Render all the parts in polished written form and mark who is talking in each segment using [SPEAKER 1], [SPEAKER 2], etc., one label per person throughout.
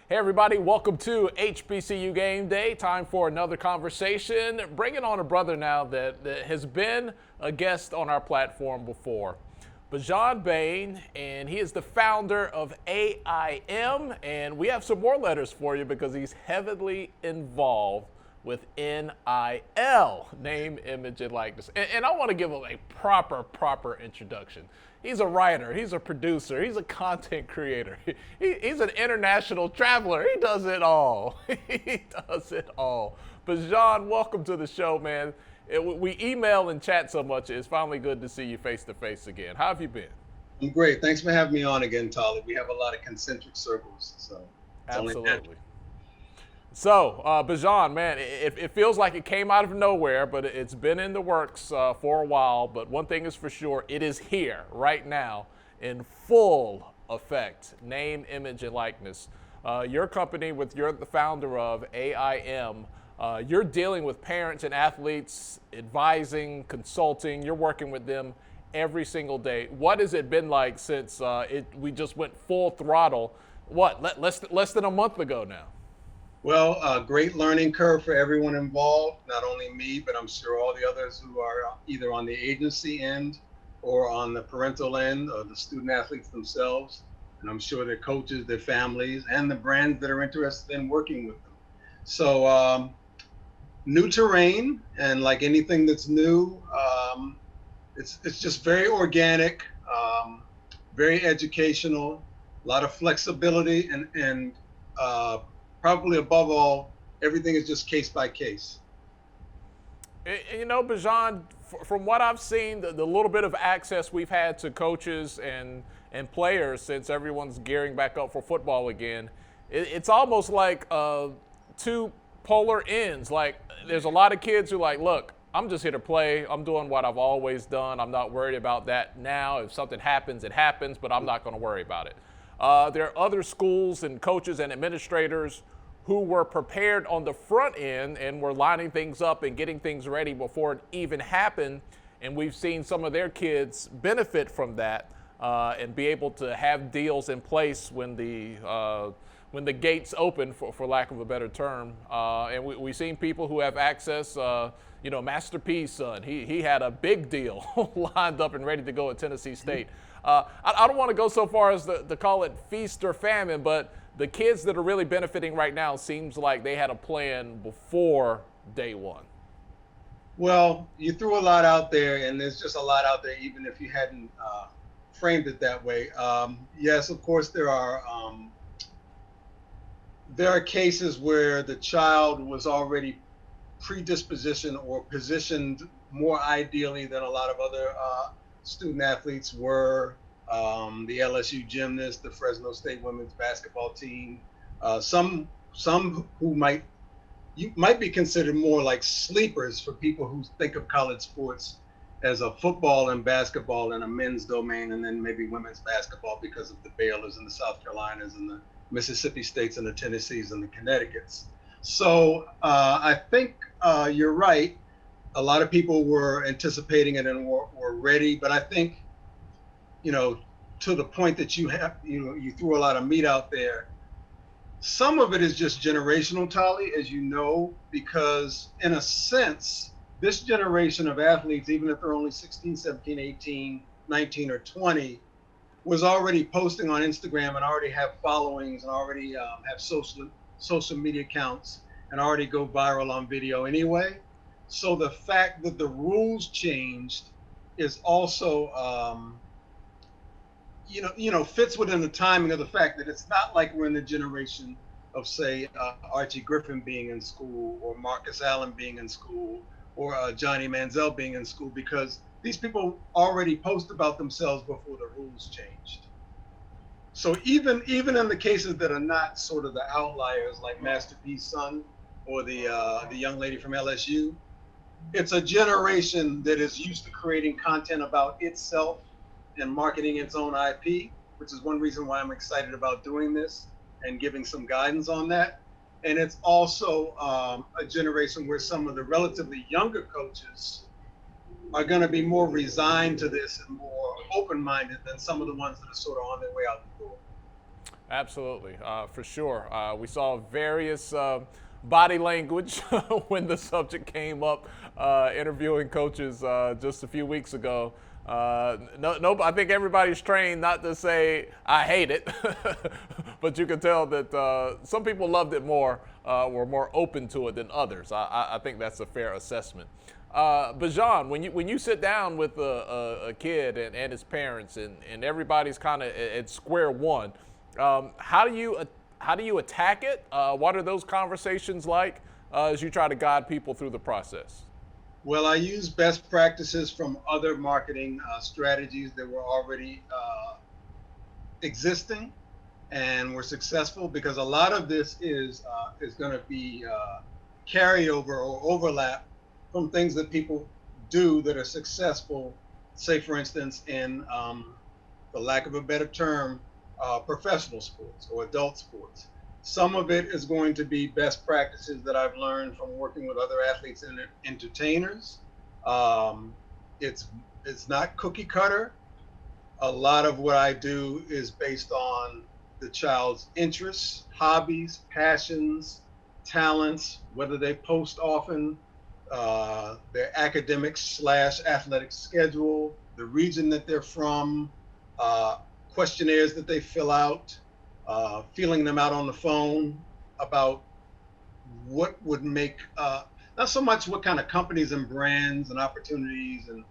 [SPEAKER 1] Hey everybody, welcome to HBCU Game Day. Time for another conversation. Bringing on a brother now that has been a guest on our platform before. Bijan Bayne, and he is the founder of AIM, and we have some more letters for you because he's heavily involved with N.I.L, name, image, and likeness. And I want to give him a proper introduction. He's a writer, he's a producer, he's a content creator, he's an international traveler. He does it all. He does it all. But John, welcome to the show, man. We email and chat so much, it's finally good to see you face to face again. How have you been?
[SPEAKER 2] I'm great. Thanks for having me on again, Tolly. We have a lot of concentric circles, so it's only natural.
[SPEAKER 1] Absolutely. So, Bijan, man, it feels like it came out of nowhere, but it's been in the works for a while. But one thing is for sure, it is here right now in full effect. Name, image, and likeness. Your company, you're the founder of AIM, you're dealing with parents and athletes, advising, consulting. You're working with them every single day. What has it been like since we just went full throttle? Less than a month ago now?
[SPEAKER 2] Well, great learning curve for everyone involved, not only me, but I'm sure all the others who are either on the agency end or on the parental end, or the student athletes themselves. And I'm sure their coaches, their families, and the brands that are interested in working with them. So new terrain, and like anything that's new, it's just very organic, very educational, a lot of flexibility, and probably above all, everything is just case by case.
[SPEAKER 1] You know, Bijan, from what I've seen, the little bit of access we've had to coaches and players since everyone's gearing back up for football again, it's almost like two polar ends. Like, there's a lot of kids who like, look, I'm just here to play. I'm doing what I've always done. I'm not worried about that now. If something happens, it happens, but I'm not going to worry about it. There are other schools and coaches and administrators who were prepared on the front end and were lining things up and getting things ready before it even happened. And we've seen some of their kids benefit from that and be able to have deals in place when the gates open, for lack of a better term. And we've seen people who have access. Master P's son, he had a big deal lined up and ready to go at Tennessee State. I don't want to go so far as to call it feast or famine, but the kids that are really benefiting right now seems like they had a plan before day one.
[SPEAKER 2] Well, you threw a lot out there, and there's just a lot out there, even if you hadn't framed it that way. Yes, of course, there are cases where the child was already predispositioned or positioned more ideally than a lot of other student athletes were. The LSU gymnast, the Fresno State women's basketball team, some who might be considered more like sleepers for people who think of college sports as a football and basketball and a men's domain, and then maybe women's basketball because of the Baylors and the South Carolinas and the Mississippi States and the Tennessees and the Connecticuts. So I think you're right. A lot of people were anticipating it and were ready, but I think, to the point that you threw a lot of meat out there. Some of it is just generational, Tolly, as you know, because in a sense, this generation of athletes, even if they're only 16, 17, 18, 19, or 20, was already posting on Instagram and already have followings and already have social media accounts and already go viral on video anyway. So the fact that the rules changed is also, fits within the timing of the fact that it's not like we're in the generation of, say, Archie Griffin being in school or Marcus Allen being in school or Johnny Manziel being in school, because these people already post about themselves before the rules changed. So even in the cases that are not sort of the outliers, like Master P's son or the young lady from LSU, it's a generation that is used to creating content about itself and marketing its own IP, which is one reason why I'm excited about doing this and giving some guidance on that. And it's also a generation where some of the relatively younger coaches are going to be more resigned to this and more open-minded than some of the ones that are sort of on their way out the door.
[SPEAKER 1] Absolutely, for sure. We saw various body language when the subject came up, interviewing coaches just a few weeks ago. No, I think everybody's trained not to say "I hate it," but you can tell that some people loved it more, were more open to it than others. I think that's a fair assessment. Bijan, when you sit down with a kid and his parents and everybody's kind of at square one, how do you attack it? What are those conversations like as you try to guide people through the process?
[SPEAKER 2] Well, I use best practices from other marketing strategies that were already existing and were successful, because a lot of this is going to be carryover or overlap from things that people do that are successful. Say, for instance, in for lack of a better term, professional sports or adult sports. Some of it is going to be best practices that I've learned from working with other athletes and entertainers. Um, it's it's not cookie cutter. A lot of what I do is based on the child's interests, hobbies, passions, talents, whether they post often, their academics slash athletic schedule, the region that they're from, uh, questionnaires that they fill out, feeling them out on the phone about what would make, not so much what kind of companies and brands and opportunities and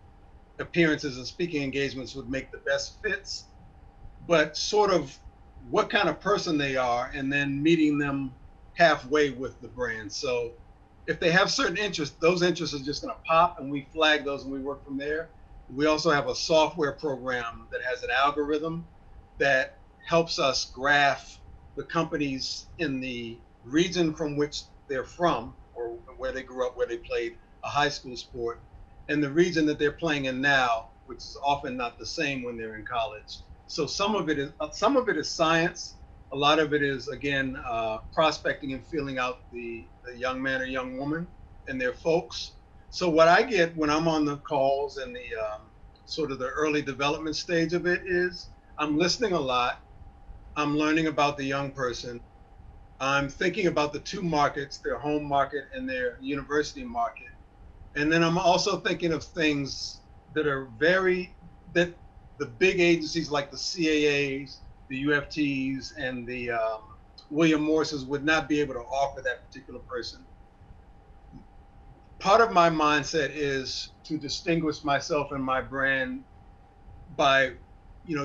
[SPEAKER 2] appearances and speaking engagements would make the best fits, but sort of what kind of person they are, and then meeting them halfway with the brand. So if they have certain interests, those interests are just going to pop, and we flag those and we work from there. We also have a software program that has an algorithm that helps us graph the companies in the region from which they're from, or where they grew up, where they played a high school sport, and the region that they're playing in now, which is often not the same when they're in college. So some of it is science. A lot of it is, again, prospecting and feeling out the young man or young woman and their folks. So what I get when I'm on the calls and the sort of the early development stage of it is I'm listening a lot. I'm learning about the young person. I'm thinking about the two markets, their home market and their university market. And then I'm also thinking of things that are that the big agencies like the CAAs, the UFTs, and the William Morris's would not be able to offer that particular person. Part of my mindset is to distinguish myself and my brand by,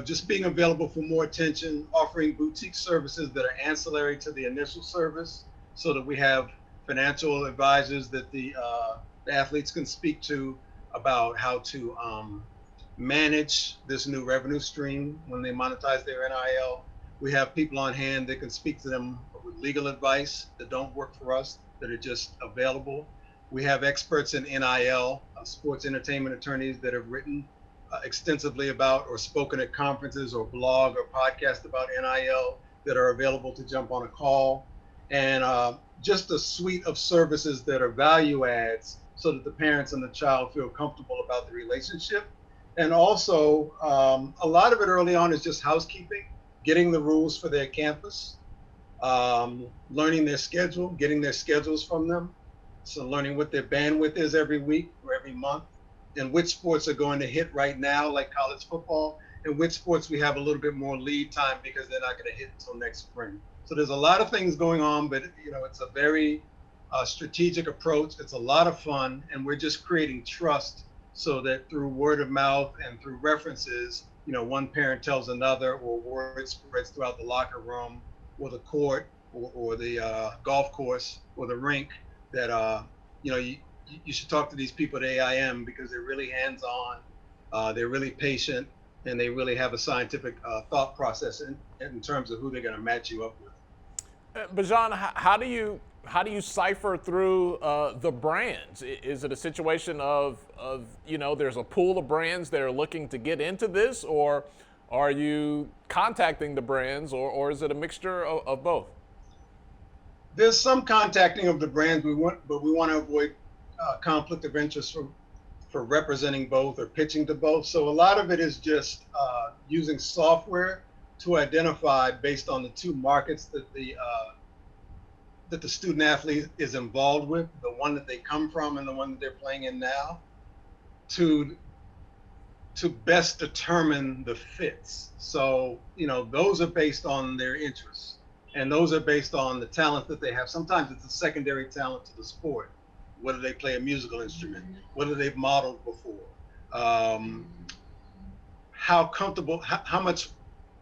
[SPEAKER 2] just being available for more attention, offering boutique services that are ancillary to the initial service, so that we have financial advisors that the athletes can speak to about how to manage this new revenue stream when they monetize their NIL. We have people on hand that can speak to them with legal advice that don't work for us, that are just available. We have experts in NIL, sports entertainment attorneys that have written extensively about or spoken at conferences or blog or podcast about NIL that are available to jump on a call. And just a suite of services that are value adds so that the parents and the child feel comfortable about the relationship. And also, a lot of it early on is just housekeeping, getting the rules for their campus, learning their schedule, getting their schedules from them. So learning what their bandwidth is every week or every month, and which sports are going to hit right now, like college football, and which sports we have a little bit more lead time because they're not going to hit until next spring. So there's a lot of things going on, but it's a very strategic approach. It's a lot of fun, and we're just creating trust so that through word of mouth and through references, one parent tells another, or word spreads throughout the locker room or the court or the golf course or the rink that you should talk to these people at AIM because they're really hands-on, they're really patient, and they really have a scientific thought process in terms of who they're going to match you up with.
[SPEAKER 1] Bajan, how do you cipher through the brands? Is it a situation of there's a pool of brands that are looking to get into this, or are you contacting the brands, or is it a mixture of both?
[SPEAKER 2] There's some contacting of the brands but we want to avoid conflict of interest for representing both or pitching to both. So a lot of it is just using software to identify based on the two markets that the student athlete is involved with, the one that they come from and the one that they're playing in now, to best determine the fits. So, those are based on their interests, and those are based on the talent that they have. Sometimes it's a secondary talent to the sport, whether they play a musical instrument, whether they've modeled before, um, how comfortable, how much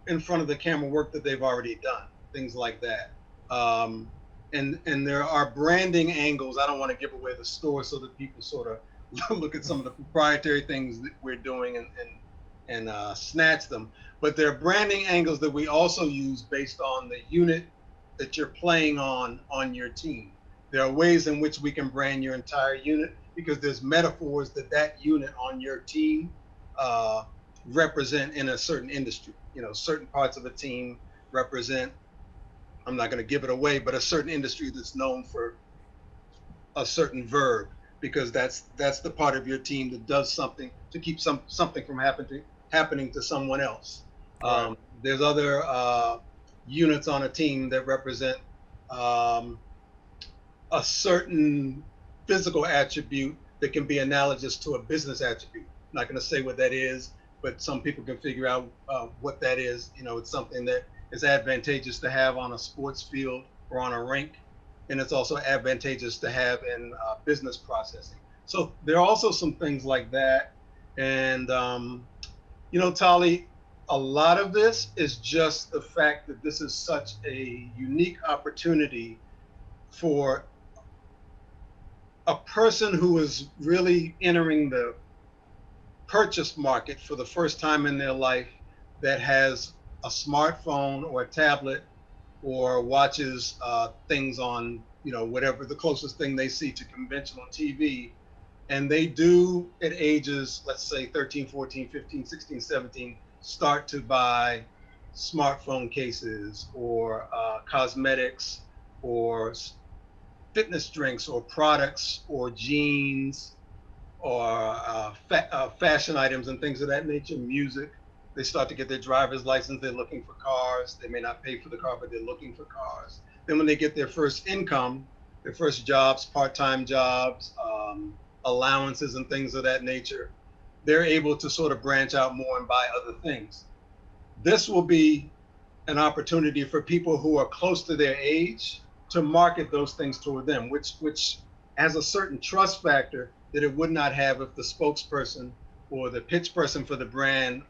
[SPEAKER 2] in front of the camera work that they've already done, things like that. Um, and there are branding angles. I don't want to give away the store so that people sort of look at some of the proprietary things that we're doing and snatch them. But there are branding angles that we also use based on the unit that you're playing on your team. There are ways in which we can brand your entire unit because there's metaphors that unit on your team uh, represent in a certain industry. Certain parts of a team represent, I'm not going to give it away, but a certain industry that's known for a certain verb, because that's the part of your team that does something to keep something from happening to someone else.
[SPEAKER 1] Right.
[SPEAKER 2] There's other units on a team that represent um, a certain physical attribute that can be analogous to a business attribute. I'm not going to say what that is, but some people can figure out what that is. It's something that is advantageous to have on a sports field or on a rink, and it's also advantageous to have in business processing. So there are also some things like that. And, Tali, a lot of this is just the fact that this is such a unique opportunity for a person who is really entering the purchase market for the first time in their life, that has a smartphone or a tablet or watches things on, whatever the closest thing they see to conventional TV. And they do at ages, let's say 13, 14, 15, 16, 17, start to buy smartphone cases or cosmetics or fitness drinks or products or jeans or fashion items and things of that nature, music. They start to get their driver's license. They're looking for cars. They may not pay for the car, but they're looking for cars. Then when they get their first income, their first jobs, part-time jobs, allowances and things of that nature, they're able to sort of branch out more and buy other things. This will be an opportunity for people who are close to their age to market those things toward them, which has a certain trust factor that it would not have if the spokesperson or the pitch person for the brand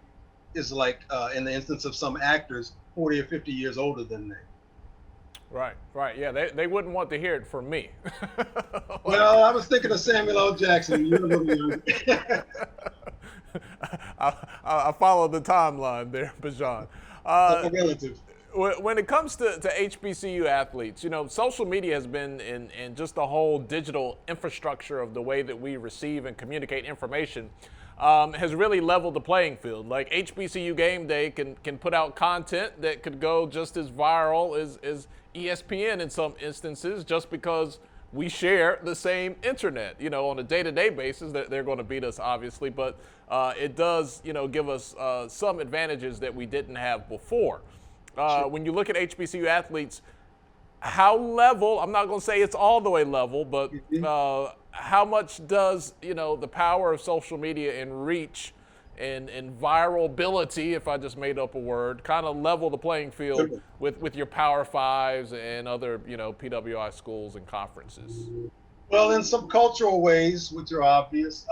[SPEAKER 2] is like, in the instance of some actors, 40 or 50 years older than they.
[SPEAKER 1] Right, right. Yeah, they wouldn't want to hear it from me.
[SPEAKER 2] Well, I was thinking of Samuel L. Jackson. You're a little younger.
[SPEAKER 1] I follow the timeline there, Bijan.
[SPEAKER 2] Relative.
[SPEAKER 1] When it comes to HBCU athletes, social media has been in just the whole digital infrastructure of the way that we receive and communicate information has really leveled the playing field. Like HBCU Game Day can put out content that could go just as viral as ESPN in some instances, just because we share the same internet. On a day-to-day basis, they're going to beat us, obviously, but it does, give us some advantages that we didn't have before.
[SPEAKER 2] Sure.
[SPEAKER 1] When you look at HBCU athletes, how level, I'm not going to say it's all the way level, but how much does, the power of social media and reach and viralability, if I just made up a word, kind of level the playing field with your Power Fives and other, PWI schools and conferences?
[SPEAKER 2] Well, in some cultural ways, which are obvious.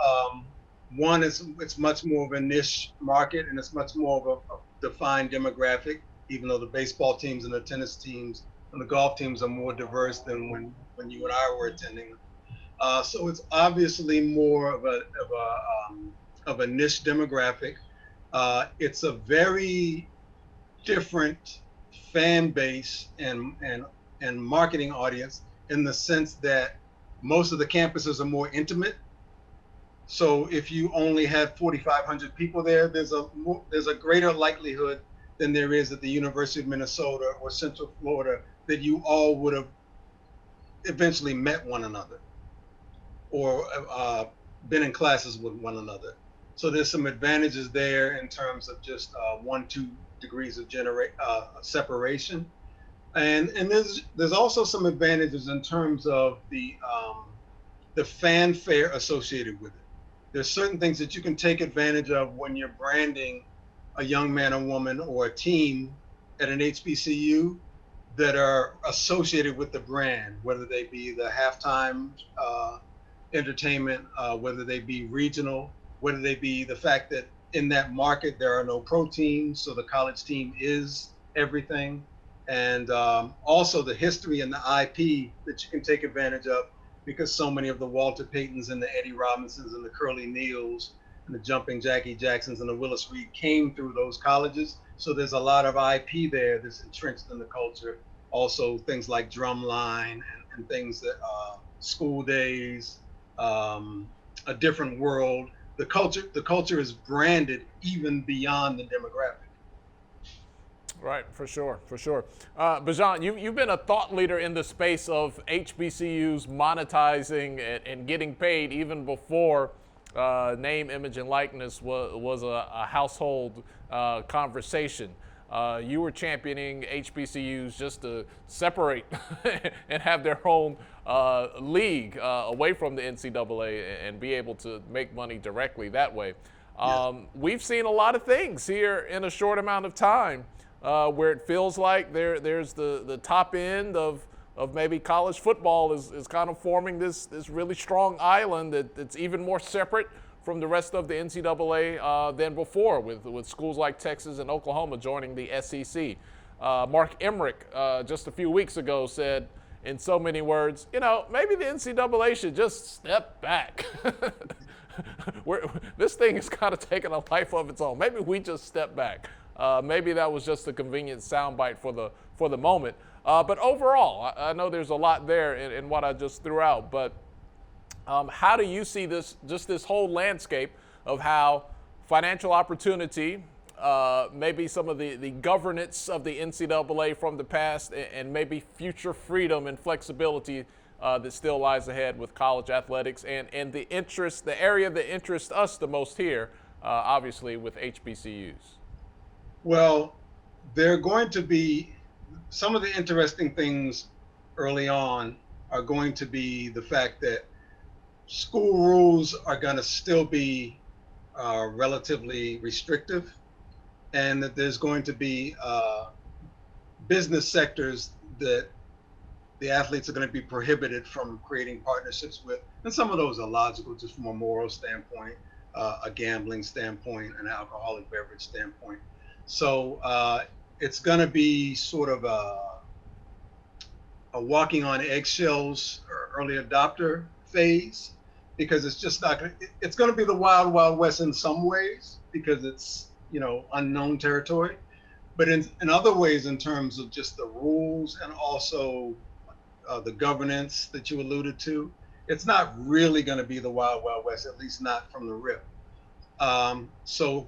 [SPEAKER 2] One is it's much more of a niche market, and it's much more of a defined demographic, even though the baseball teams and the tennis teams and the golf teams are more diverse than when you and I were attending. So it's obviously more of a niche demographic. It's a very different fan base and marketing audience, in the sense that most of the campuses are more intimate. So if you only have 4,500 people there, there's a greater likelihood than there is at the University of Minnesota or Central Florida that you all would have eventually met one another or been in classes with one another. So there's some advantages there in terms of just one-two degrees of separation. And there's also some advantages in terms of the fanfare associated with it. There's certain things that you can take advantage of when you're branding a young man or woman or a team at an HBCU that are associated with the brand, whether they be the halftime entertainment, whether they be regional, whether they be the fact that in that market there are no pro teams, so the college team is everything, and also the history and the IP that you can take advantage of, because so many of the Walter Paytons and the Eddie Robinsons and the Curly Neals and the Jumping Jackie Jacksons and the Willis Reed came through those colleges. So there's a lot of IP there that's entrenched in the culture. Also things like Drumline and things that School Days, A Different World. The culture is branded even beyond the demographic.
[SPEAKER 1] Right, for sure, for sure. Bijan, you've been a thought leader in the space of HBCUs monetizing and getting paid even before name, image, and likeness was a household conversation. You were championing HBCUs just to separate and have their own league away from the NCAA and be able to make money directly that way.
[SPEAKER 2] Yes.
[SPEAKER 1] We've seen a lot of things here in a short amount of time. Where it feels like there's the top end of maybe college football is kind of forming this really strong island that's even more separate from the rest of the NCAA than before, with schools like Texas and Oklahoma joining the SEC. Mark Emmerick just a few weeks ago said, in so many words, maybe the NCAA should just step back. This thing is kind of taking a life of its own. Maybe we just step back. Maybe that was just a convenient soundbite for the moment. But overall, I know there's a lot there in what I just threw out. But how do you see this whole landscape of how financial opportunity, maybe some of the governance of the NCAA from the past, and maybe future freedom and flexibility that still lies ahead with college athletics and the area that interests us the most here, obviously with HBCUs?
[SPEAKER 2] Well, there are going to be some of the interesting things early on are going to be the fact that school rules are going to still be relatively restrictive, and that there's going to be business sectors that the athletes are going to be prohibited from creating partnerships with. And some of those are logical just from a moral standpoint, a gambling standpoint, an alcoholic beverage standpoint. So it's going to be sort of a walking on eggshells or early adopter phase, because it's just not going to, it's going to be the wild, wild west in some ways because it's, unknown territory. But in other ways, in terms of just the rules and also the governance that you alluded to, it's not really going to be the wild, wild west, at least not from the rip. So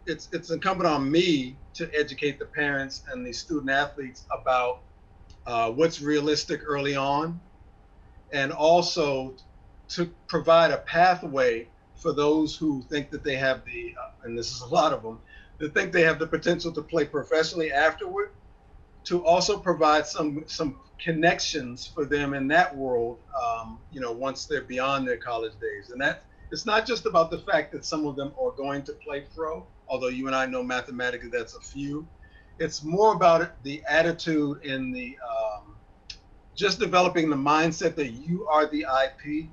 [SPEAKER 2] it's incumbent on me to educate the parents and the student athletes about what's realistic early on, and also to provide a pathway for those who think that they have and this is a lot of them, that think they have the potential to play professionally afterward, to also provide some connections for them in that world, once they're beyond their college days. And that it's not just about the fact that some of them are going to play pro, although you and I know mathematically that's a few. It's more about the attitude and the just developing the mindset that you are the IP,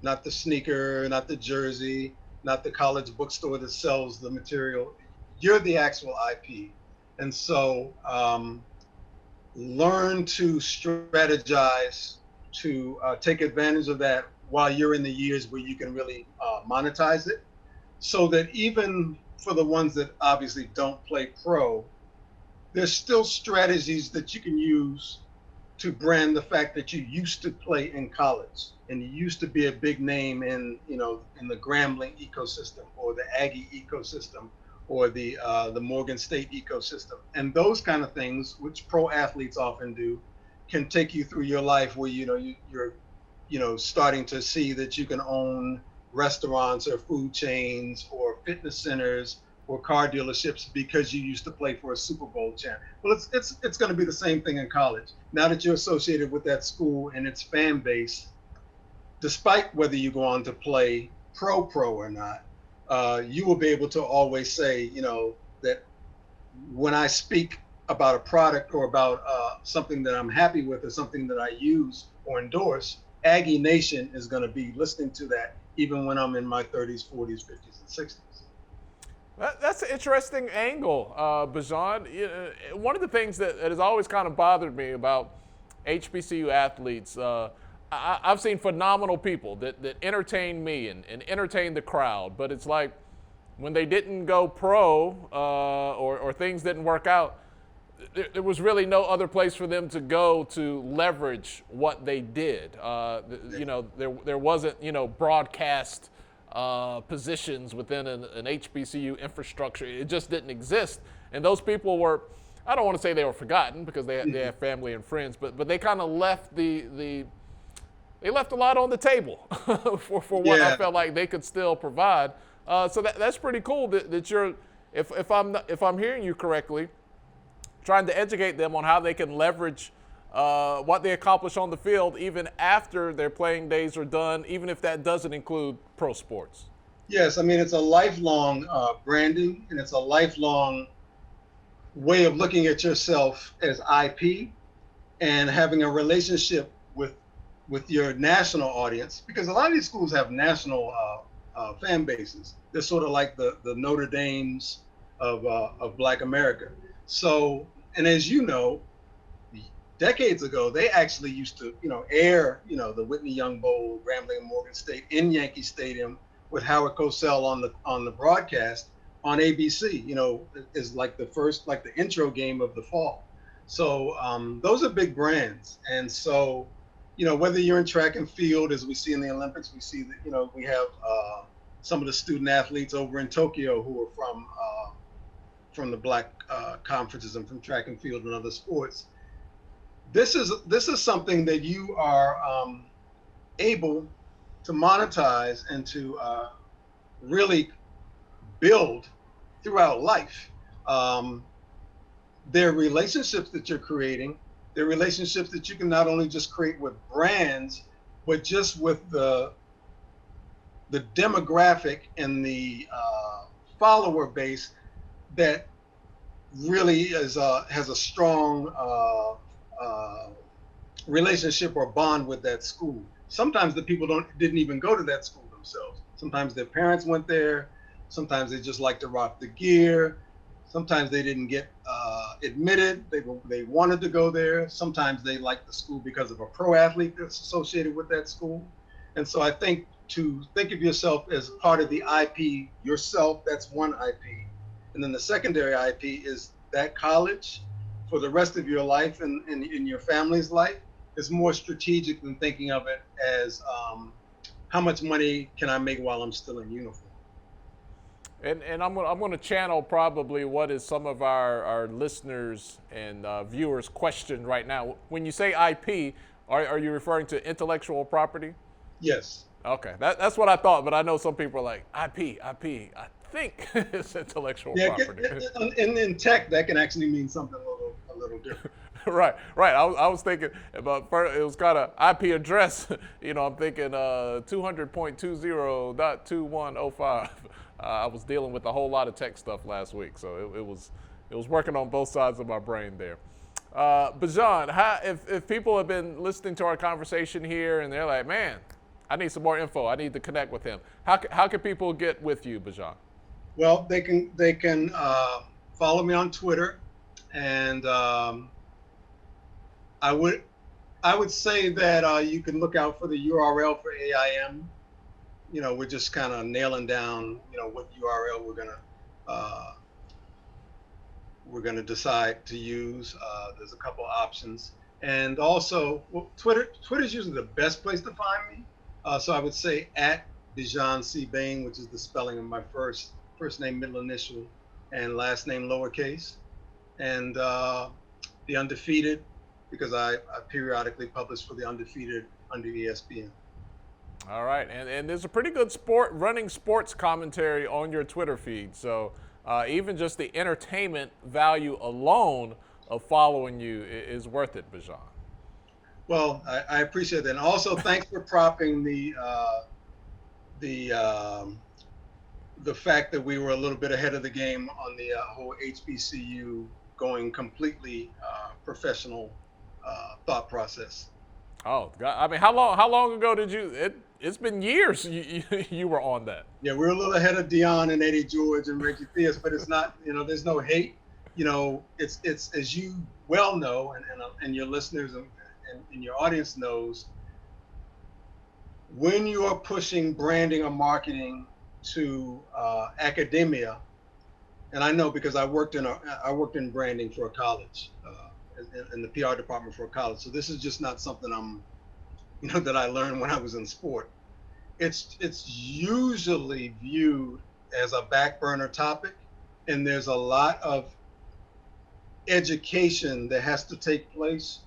[SPEAKER 2] not the sneaker, not the jersey, not the college bookstore that sells the material. You're the actual IP. And so learn to strategize to take advantage of that while you're in the years where you can really monetize it, so that even for the ones that obviously don't play pro, there's still strategies that you can use to brand the fact that you used to play in college and you used to be a big name in the Grambling ecosystem or the Aggie ecosystem or the Morgan State ecosystem. And those kind of things, which pro athletes often do, can take you through your life where you're starting to see that you can own restaurants or food chains or fitness centers or car dealerships because you used to play for a Super Bowl champ. Well, it's going to be the same thing in college. Now that you're associated with that school and its fan base, despite whether you go on to play pro or not, you will be able to always say, that when I speak about a product or about something that I'm happy with or something that I use or endorse, Aggie Nation is going to be listening to that even when I'm in my 30s, 40s, 50s, and 60s.
[SPEAKER 1] That's an interesting angle, Bijan. One of the things that has always kind of bothered me about HBCU athletes, I've seen phenomenal people that entertain me and entertain the crowd, but it's like when they didn't go pro or things didn't work out, there was really no other place for them to go to leverage what they did. There wasn't, broadcast positions within an HBCU infrastructure. It just didn't exist. And those people were, I don't want to say they were forgotten because they had family and friends, but they kind of left they left a lot on the table for what I felt like they could still provide. So that's pretty cool that you're, if I'm hearing you correctly, trying to educate them on how they can leverage what they accomplish on the field even after their playing days are done, even if that doesn't include pro sports.
[SPEAKER 2] Yes, I mean, it's a lifelong branding, and it's a lifelong way of looking at yourself as IP and having a relationship with your national audience, because a lot of these schools have national fan bases. They're sort of like the Notre Dames of Black America. So, and as you know, decades ago, they actually used to, air, the Whitney Young Bowl, Grambling and Morgan State in Yankee Stadium with Howard Cosell on the broadcast on ABC. Is like the intro game of the fall. So those are big brands, and so whether you're in track and field, as we see in the Olympics, we see that we have some of the student athletes over in Tokyo who are from the Black conferences and from track and field and other sports. This is something that you are able to monetize and to really build throughout life. There are relationships that you're creating. There are relationships that you can not only just create with brands, but just with the demographic and the follower base that really has a strong relationship or bond with that school. Sometimes the people didn't even go to that school themselves. Sometimes their parents went there. Sometimes they just like to rock the gear. Sometimes they didn't get admitted. They wanted to go there. Sometimes they liked the school because of a pro athlete that's associated with that school. And so I think to think of yourself as part of the IP yourself, that's one IP. And then the secondary IP is that college for the rest of your life and in your family's life is more strategic than thinking of it as how much money can I make while I'm still in uniform.
[SPEAKER 1] And I'm going to channel probably what is some of our listeners and viewers' question right now. When you say IP, are you referring to intellectual property?
[SPEAKER 2] Yes.
[SPEAKER 1] Okay, that's what I thought, but I know some people are like, IP. I think it's intellectual property.
[SPEAKER 2] In tech, that can actually mean something a little different.
[SPEAKER 1] Right. I was thinking about, it was kind of IP address. I'm thinking 200.20.2105. I was dealing with a whole lot of tech stuff last week, so it was working on both sides of my brain there. Bijan, if people have been listening to our conversation here and they're like, man, I need some more info, I need to connect with him. How can people get with you, Bijan?
[SPEAKER 2] Well, they can follow me on Twitter, and I would say that you can look out for the URL for AIM. We're just kind of nailing down, what URL we're gonna decide to use. There's a couple options, and also Twitter's usually the best place to find me. So I would say at Bijan C. Bayne, which is the spelling of my first name, middle initial, and last name lowercase, and the Undefeated, because I periodically publish for the Undefeated under ESPN.
[SPEAKER 1] All right, and there's a pretty good running sports commentary on your Twitter feed. So even just the entertainment value alone of following you is worth it, Bijan.
[SPEAKER 2] Well, I appreciate that, and also thanks for propping the the fact that we were a little bit ahead of the game on the whole HBCU going completely professional thought process.
[SPEAKER 1] Oh God! I mean, how long ago did you? It's been years. You were on that.
[SPEAKER 2] Yeah, we're a little ahead of Dion and Eddie George and Reggie Theus, but it's not. There's no hate. It's as you well know, and your listeners and your audience knows, when you are pushing branding or marketing to academia, and I know because I worked in branding for a college, in the PR department for a college. So this is just not something that I learned when I was in sport. It's usually viewed as a back burner topic, and there's a lot of education that has to take place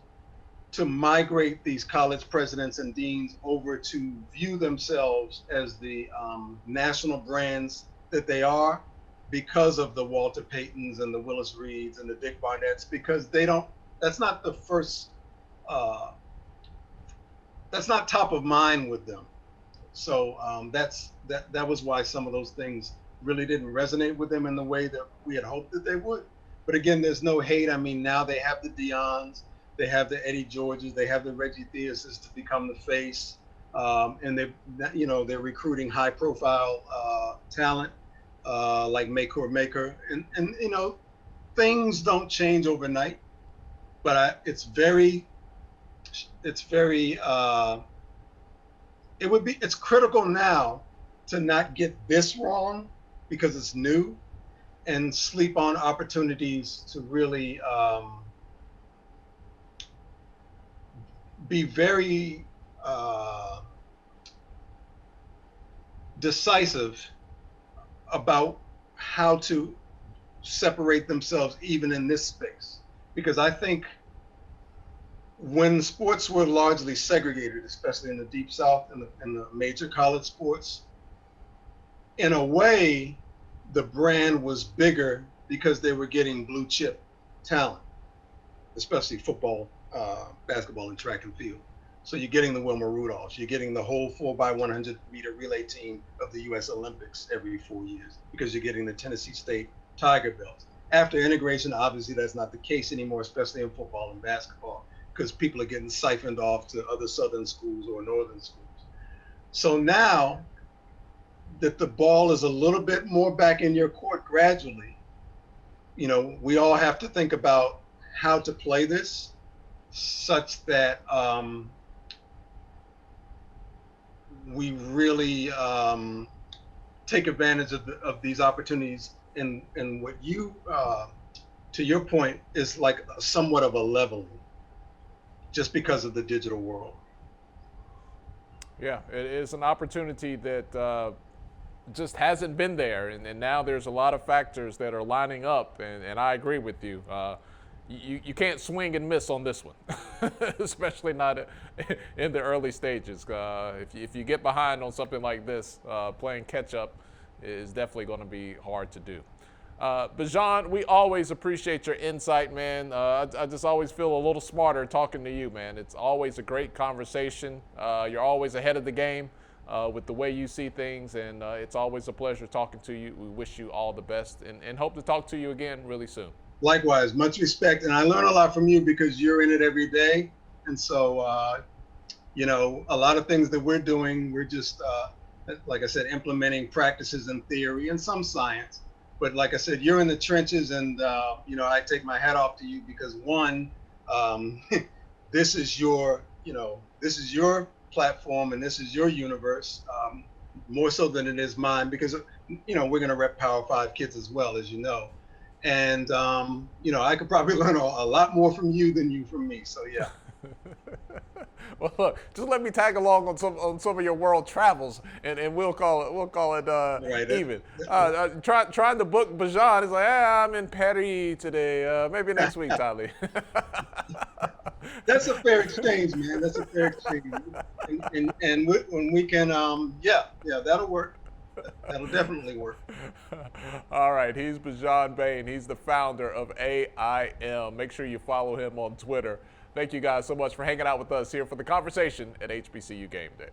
[SPEAKER 2] to migrate these college presidents and deans over to view themselves as the national brands that they are, because of the Walter Paytons and the Willis Reeds and the Dick Barnetts, because that's not the first, that's not top of mind with them. So that was why some of those things really didn't resonate with them in the way that we had hoped that they would. But again, there's no hate. I mean, now they have the Dions, they have the Eddie Georges, they have the Reggie Theuses to become the face, and they're recruiting high-profile talent like Make or Maker, and things don't change overnight. But it's critical now to not get this wrong because it's new, and sleep on opportunities to really be very decisive about how to separate themselves even in this space. Because I think when sports were largely segregated, especially in the Deep South and the major college sports, in a way, the brand was bigger because they were getting blue chip talent, especially football, basketball, and track and field. So you're getting the Wilma Rudolphs, you're getting the whole 4x100 meter relay team of the U.S. Olympics every 4 years, because you're getting the Tennessee State Tiger Bells. After integration, obviously that's not the case anymore, especially in football and basketball, because people are getting siphoned off to other southern schools or northern schools. So now that the ball is a little bit more back in your court gradually, we all have to think about how to play this such that we really take advantage of these opportunities, and what you, to your point, is like somewhat of a leveling, just because of the digital world.
[SPEAKER 1] Yeah, it is an opportunity that just hasn't been there, and now there's a lot of factors that are lining up, and I agree with you. You can't swing and miss on this one, especially not in the early stages. If you get behind on something like this, playing catch up is definitely going to be hard to do. Bijan, we always appreciate your insight, man. I just always feel a little smarter talking to you, man. It's always a great conversation. You're always ahead of the game with the way you see things, and it's always a pleasure talking to you. We wish you all the best, and hope to talk to you again really soon.
[SPEAKER 2] Likewise, much respect, and I learn a lot from you because you're in it every day, and so a lot of things that we're doing, we're just like I said, implementing practices and theory and some science. But like I said, you're in the trenches, and I take my hat off to you because one, this is your platform and this is your universe, more so than it is mine, because we're going to rep Power 5 kids as well, as you know. And I could probably learn a lot more from you than you from me. So yeah.
[SPEAKER 1] Well, look, just let me tag along on some of your world travels, and we'll call it
[SPEAKER 2] Right.
[SPEAKER 1] even. Trying to book Bijan is like, I'm in Paris today. Maybe next week, Tali.
[SPEAKER 2] That's a fair exchange, man. That's a fair exchange. And when we can, yeah, that'll work. That'll definitely work.
[SPEAKER 1] All right, he's Bijan Bayne. He's the founder of N.I.L. Make sure you follow him on Twitter. Thank you guys so much for hanging out with us here for the conversation at HBCU Game Day.